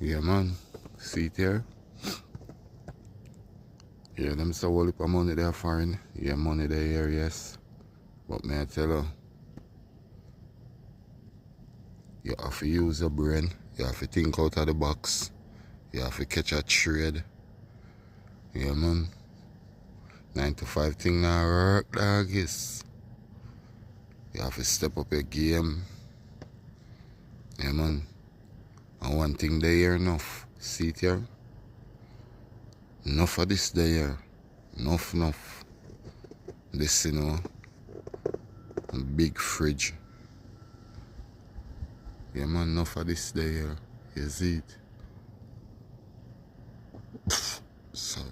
Yeah, man. See it here? Yeah, them say whole heap of money there foreign. Yeah, money there here, yes. But may I tell you have to use your brain. You have to think out of the box. You have to catch a trade. Yeah, man. 9 to 5 thing now work, dog, yes. You have to step up your game. Yeah, man. And one thing there here enough. See it here? Enough of this there here. Enough. This, you know. A big fridge. Yeah, man, enough of this there here. You see it? Sorry.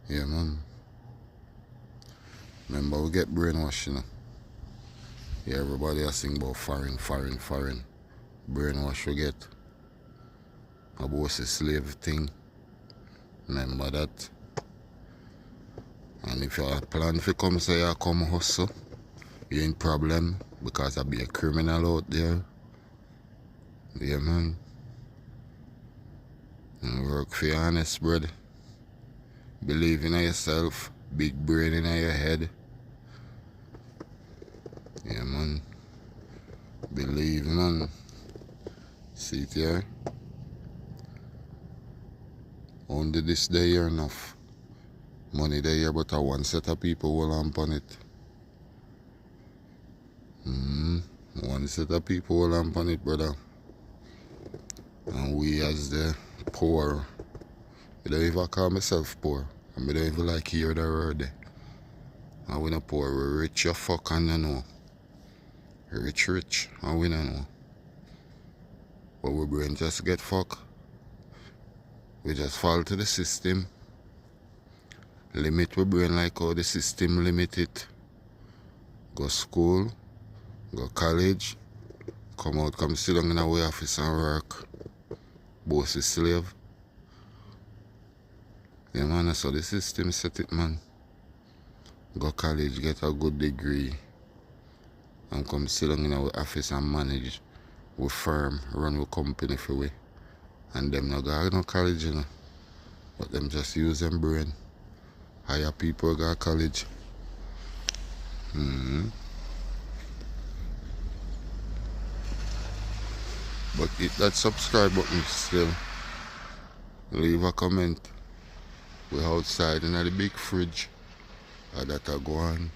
Yeah, man. Remember, we get brainwashed, you know. Yeah, everybody has sing about foreign. Brainwash we get. About the slave thing. Remember that. And if you have a plan to come say you come hustle, you ain't problem because I be a criminal out there. Yeah, man. And work for your honest, bread. Believe in yourself. Big brain in your head. Yeah, man. Believe, man. See it here? Only this day here enough. Money there here, but one set of people will on it. One set of people will on it, brother. And we as the poor, I don't even call myself poor. And I don't even like hear the word. And we not poor, we rich your fuck and you know. Rich, and we don't know. But we brain just get fucked. We just fall to the system. Limit we brain like how the system limit it. Go school, go college, come out, come sit down in our office and work. Boss is slave. Yeah, man, that's how the system set it, man. Go college, get a good degree, and come sit down in our office and manage with firm, run with company for we. And them no go no college, you know. But them just use them brain. Hire people go college. But hit that subscribe button still. Leave a comment. We're outside in the big fridge. That I go on.